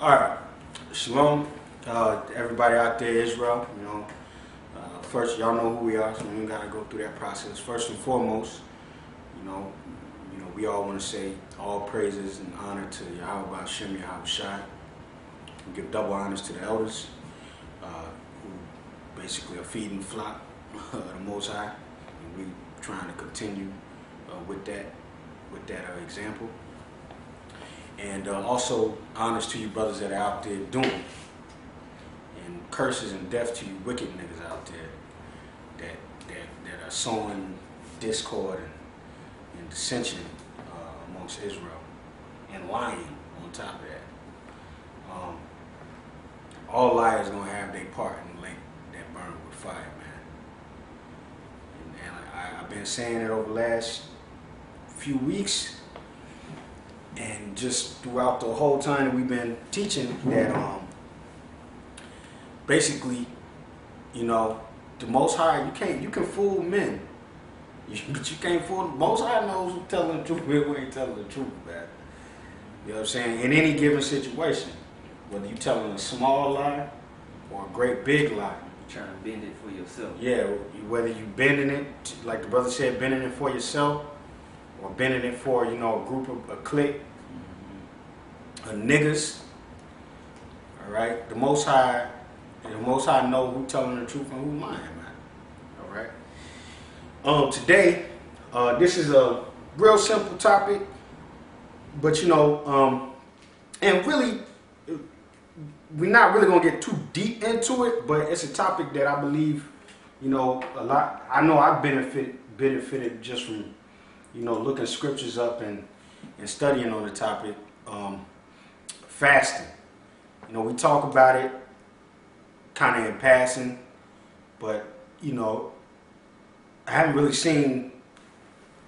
All right, shalom, everybody out there, Israel. First, y'all know who we are, so we ain't gotta go through that process. First and foremost, you know, we all want to say all praises and honor to Yahweh Shem Yahweh Shai. We give double honors to the elders, who basically are feeding the flock of the Most High, and we trying to continue with that example. And also honors to you brothers that are out there doing it. And curses and death to you wicked niggas out there that are sowing discord and dissension amongst Israel and lying on top of that. All liars gonna have their part in the lake that burn with fire, man. And I've been saying it over the last few weeks. And just throughout the whole time that we've been teaching that basically, the Most High, you can fool men, but you can't fool the Most High knows who's telling the truth, who ain't telling the truth, man. You know what I'm saying? In any given situation, whether you're telling a small lie or a great big lie. You're trying to bend it for yourself. Yeah, whether you bending it, like the brother said, bending it for yourself, or bending it for, a group of, a clique, niggas. All right, the Most High know who telling the truth and who lying, man. All right. Today, this is a real simple topic, but and really, we're not really gonna get too deep into it. But it's a topic that I believe, a lot. I know I've benefited just from, looking scriptures up and studying on the topic. Fasting. We talk about it kind of in passing, but I haven't really seen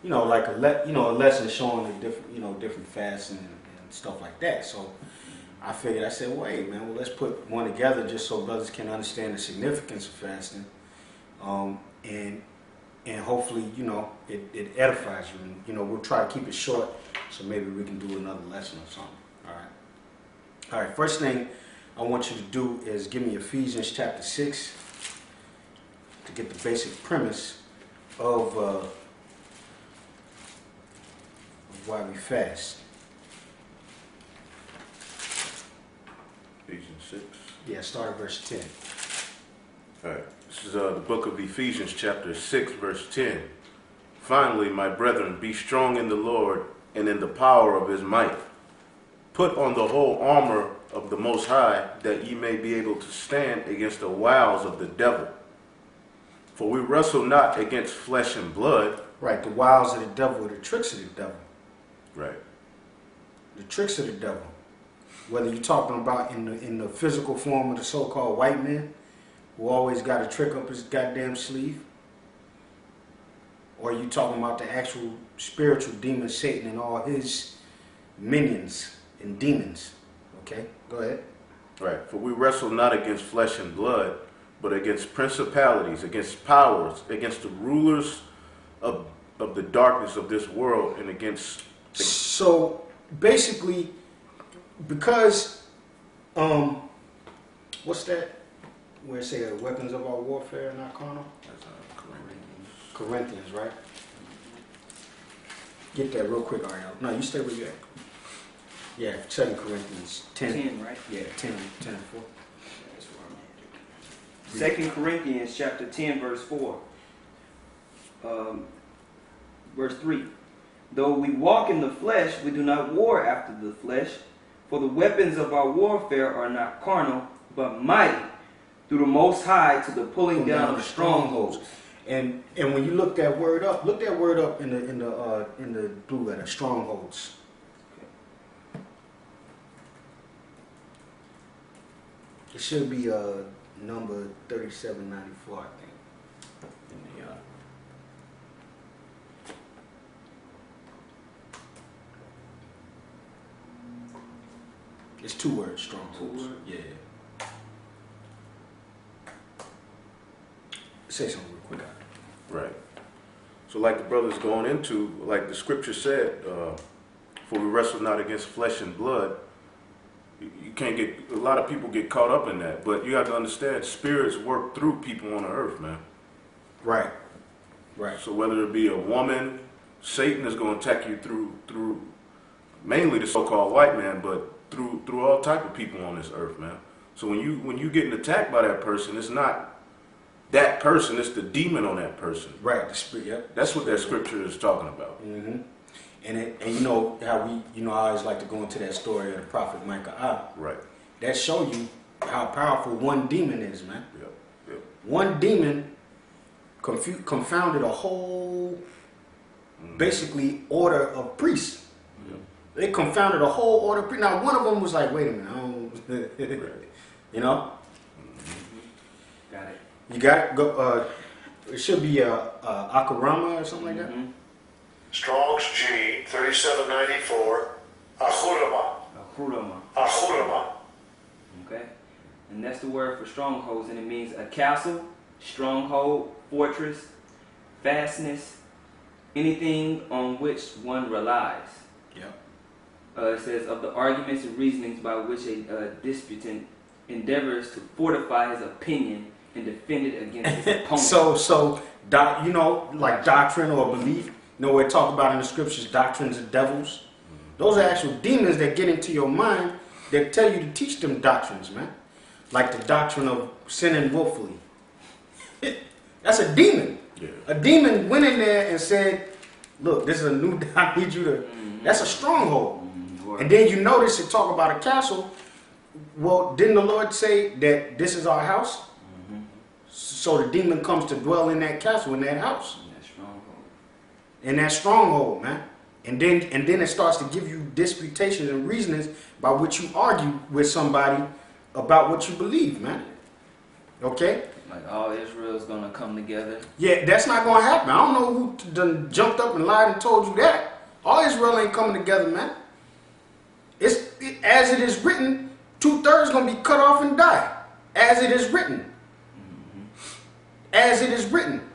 like a lesson showing the different fasting and stuff like that. So I said, wait, man, well, let's put one together just so brothers can understand the significance of fasting, and hopefully it edifies you. And we'll try to keep it short, so maybe we can do another lesson or something. All right, first thing I want you to do is give me Ephesians chapter 6 to get the basic premise of why we fast. Ephesians 6. Yeah, start at verse 10. All right, this is the book of Ephesians chapter 6, verse 10. Finally, my brethren, be strong in the Lord and in the power of his might. Put on the whole armor of the Most High, that ye may be able to stand against the wiles of the devil. For we wrestle not against flesh and blood. Right, the wiles of the devil, the tricks of the devil. Right. The tricks of the devil. Whether you're talking about in the physical form of the so-called white man, who always got a trick up his goddamn sleeve, or you talking about the actual spiritual demon Satan and all his minions and demons. Okay, go ahead. Right. For we wrestle not against flesh and blood, but against principalities, against powers, against the rulers of the darkness of this world, and against... So, basically, because, what's that? Where it say weapons of our warfare are not carnal? That's Corinthians, right? Get that real quick, Ariel. No, you stay where you at. Yeah, 2 Corinthians 10. 10, right? Yeah, 10 and 4. That's where I'm at. 2 Corinthians chapter 10, verse 4. Verse 3. Though we walk in the flesh, we do not war after the flesh. For the weapons of our warfare are not carnal, but mighty, through the Most High, to the pulling down of strongholds. And when you look that word up, in the blue letter, strongholds. It should be number 3794, I think. In the, it's 2 words, strongholds. 2 words? Yeah. Say something real quick. Right. So like the brother's going into, like the scripture said, for we wrestle not against flesh and blood, you can't get, a lot of people get caught up in that, but you have to understand spirits work through people on the earth, man. Right. Right. So whether it be a woman, Satan is going to attack you through mainly the so-called white man, but through all type of people on this earth, man. So when you getting attacked by that person, it's not that person, it's the demon on that person. Right. The spirit. Yep. That's what that scripture is talking about. Mm-hmm. And you know how I always like to go into that story of the prophet Micah. Right. That show you how powerful one demon is, man. Yep. Yep. One demon confounded a whole, basically, order of priests. Yep. They confounded a whole order of priests. Now, one of them was like, wait a minute, I don't, Right. you know? Got it. You got it? Go, it should be Akarama or something like that. Strong's G 3794. Ahurama. Ahurama. Okay? And that's the word for strongholds, and it means a castle, stronghold, fortress, fastness, anything on which one relies. Yep. It says, of the arguments and reasonings by which a disputant endeavors to fortify his opinion and defend it against his opponent. You know, like doctrine or belief, you know, we're talking about in the scriptures, doctrines of devils. Those are actual demons that get into your mind that tell you to teach them doctrines, man. Like the doctrine of sinning willfully. That's a demon. Yeah. A demon went in there and said, look, this is a new, I need you to, that's a stronghold. And then you notice it talk about a castle. Well, didn't the Lord say that this is our house? So the demon comes to dwell in that castle, in that house. In that stronghold, man. And then it starts to give you disputations and reasonings by which you argue with somebody about what you believe, man. Okay? Like all Israel's gonna come together. Yeah, that's not gonna happen. I don't know who done jumped up and lied and told you that. All Israel ain't coming together, man. As it is written, 2/3 gonna be cut off and die. As it is written. As it is written.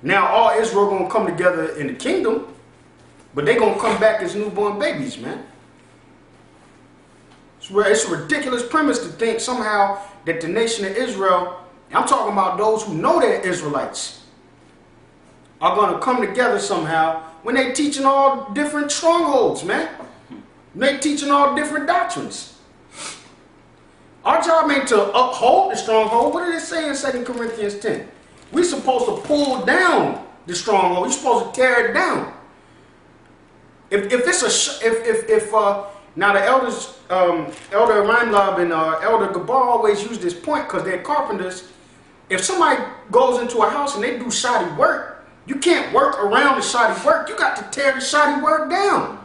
Now all Israel gonna come together in the kingdom, but they gonna come back as newborn babies, man. It's a ridiculous premise to think somehow that the nation of Israel, I'm talking about those who know they're Israelites, are gonna come together somehow when they teaching all different strongholds, man. They teaching all different doctrines. Our job ain't to uphold the stronghold. What did it say in 2 Corinthians 10? We're supposed to pull down the stronghold. You're supposed to tear it down. Now the elders, Elder Reinlob and Elder Gabar always use this point because they're carpenters. If somebody goes into a house and they do shoddy work, you can't work around the shoddy work. You got to tear the shoddy work down.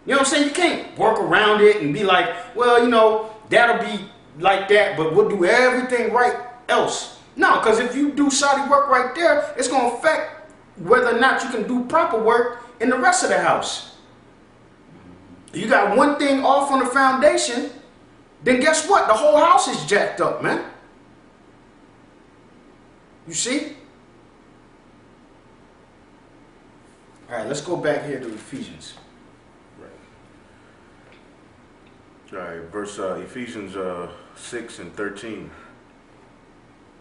You know what I'm saying? You can't work around it and be like, well, you know, that'll be like that, but we'll do everything right else. No, because if you do shoddy work right there, it's going to affect whether or not you can do proper work in the rest of the house. You got one thing off on the foundation, then guess what? The whole house is jacked up, man. You see? All right, let's go back here to Ephesians. All right, verse Ephesians 6 and 13.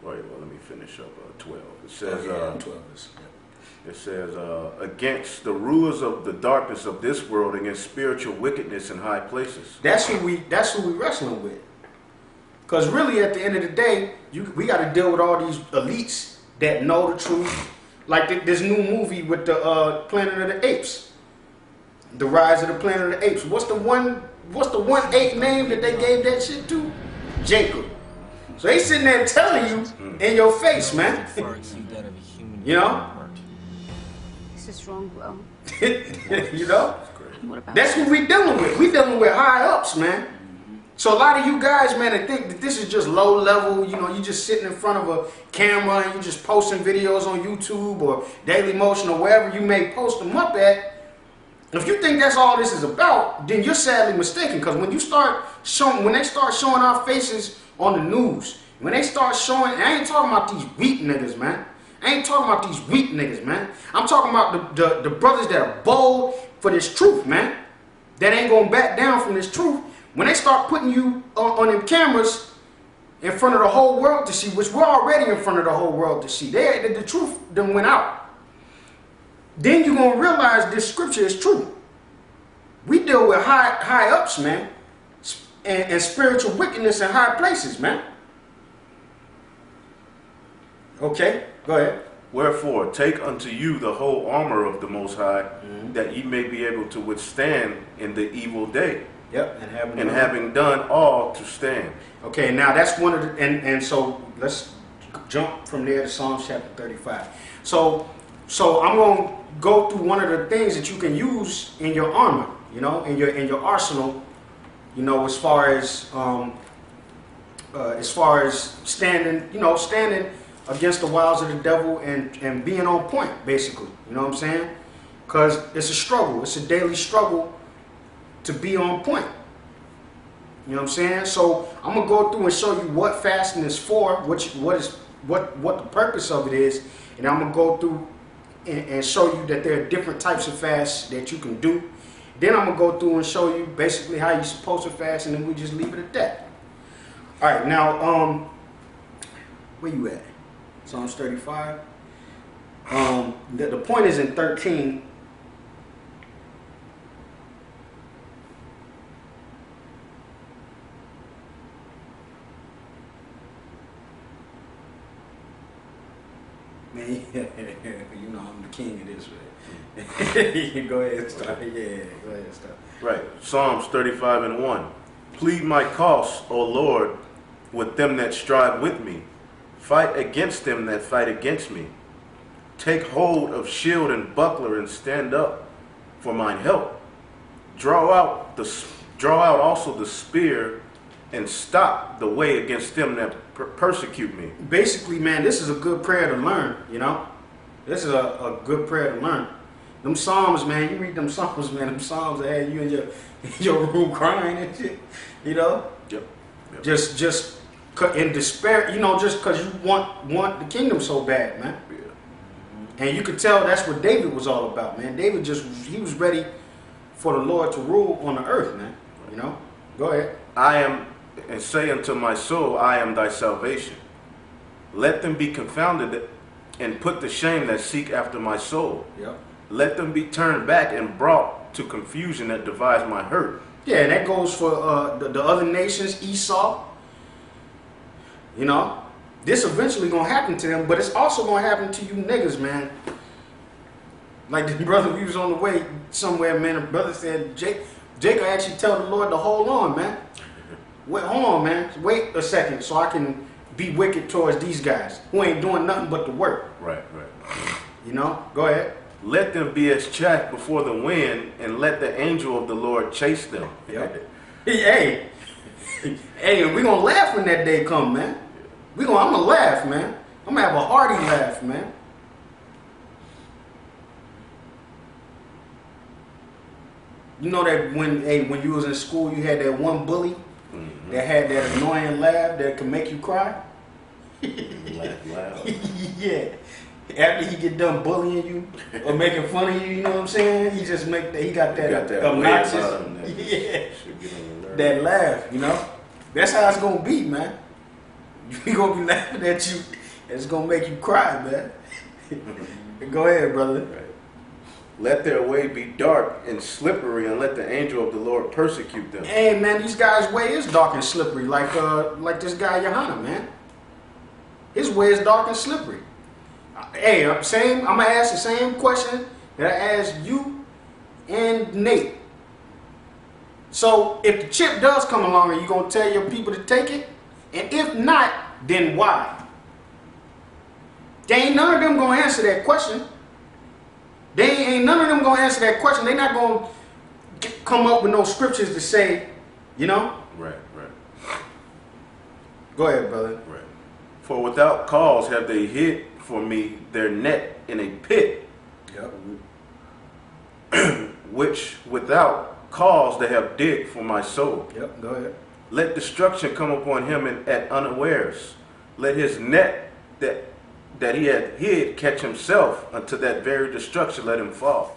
Wait, well, let me finish up 12. It says, 12 is, it says, against the rulers of the darkness of this world, against spiritual wickedness in high places. That's who we wrestling with. Because really, at the end of the day, we got to deal with all these elites that know the truth. Like this new movie with the Planet of the Apes, The Rise of the Planet of the Apes. What's the one ape name that they gave that shit to? Jacob. So they sitting there telling you in your face, man. You know? This is wrong, bro. You know? What about That's what we dealing with. We dealing with high ups, man. So a lot of you guys, man, that think that this is just low level, you know, you just sitting in front of a camera and you just posting videos on YouTube or Daily Motion or wherever you may post them up at. If you think that's all this is about, then you're sadly mistaken. Because when they start showing our faces on the news, when they start showing, I ain't talking about these weak niggas, man. I ain't talking about these weak niggas, man. I'm talking about the brothers that are bold for this truth, man. That ain't ain't gonna back down from this truth. When they start putting you on them cameras in front of the whole world to see, which we're already in front of the whole world to see, the truth then went out. Then you're gonna realize this scripture is true. We deal with high ups, man, and spiritual wickedness in high places, man. Okay, go ahead. Wherefore, take unto you the whole armor of the Most High, that ye may be able to withstand in the evil day. Yep, and having done all to stand. Okay, now that's one of the, and so let's jump from there to Psalms chapter 35. So I'm going to go through one of the things that you can use in your armor, you know, in your arsenal, you know, as far as standing, you know, standing against the wiles of the devil and being on point, basically. You know what I'm saying? Because it's a struggle. It's a daily struggle to be on point. You know what I'm saying? So I'm gonna go through and show you what fasting is for, what the purpose of it is, and I'm gonna go through and show you that there are different types of fasts that you can do. Then I'm gonna go through and show you basically how you're supposed to fast, and then we just leave it at that. All right, now where you at? Psalms 35. The point is in 13. Man, you know I'm the king of this, man. Go ahead and start. Yeah, go ahead and start. Right. Psalms 35 and 1. Plead my cause, O Lord, with them that strive with me. Fight against them that fight against me. Take hold of shield and buckler and stand up for mine help. Draw out also the spear and stop the way against them that persecute me. Basically, man, this is a good prayer to learn, you know? This is a good prayer to learn. Them Psalms, man, you read them Psalms, man, them Psalms that had you in your room crying and shit, you know? Yep. Just in despair, you know, just because you want the kingdom so bad, man. Yeah. And you could tell that's what David was all about, man. David he was ready for the Lord to rule on the earth, man. You know? Go ahead. And say unto my soul, I am thy salvation. Let them be confounded and put to shame that seek after my soul. Yep. Let them be turned back and brought to confusion that devise my hurt. Yeah, and that goes for the other nations, Esau. You know, this eventually gonna happen to them, but it's also gonna happen to you niggas, man. Like the brother, we was on the way somewhere, man. The brother said, Jacob actually tell the Lord to hold on, man. Wait, hold on, man. Wait a second so I can be wicked towards these guys who ain't doing nothing but the work. Right. You know? Go ahead. Let them be as chaff before the wind, and let the angel of the Lord chase them. Yep. Hey, we're going to laugh when that day come, man. I'm going to laugh, man. I'm going to have a hearty laugh, man. You know that when you was in school, you had that one bully that had that annoying laugh that could make you cry? Laugh loud. Yeah. After he get done bullying you or making fun of you, you know what I'm saying? He just he got that obnoxious, that laugh, you know? That's how it's gonna be, man. You gonna be laughing at you, and it's gonna make you cry, man. Go ahead, brother. Right. Let their way be dark and slippery, and let the angel of the Lord persecute them. Hey, man, these guys' way is dark and slippery, like this guy Johanna, man. His way is dark and slippery. Hey, I'm gonna ask the same question that I asked you and Nate. So, if the chip does come along, are you gonna tell your people to take it? And if not, then why? None of them gonna answer that question. Ain't none of them gonna answer that question. They're not gonna come up with no scriptures to say, you know? Right. Go ahead, brother. Right. For without cause have they hid for me their net in a pit. Yep. Which without cause they have digged for my soul. Yep, go ahead. Let destruction come upon him at unawares. Let his net that he had hid catch himself unto that very destruction, let him fall.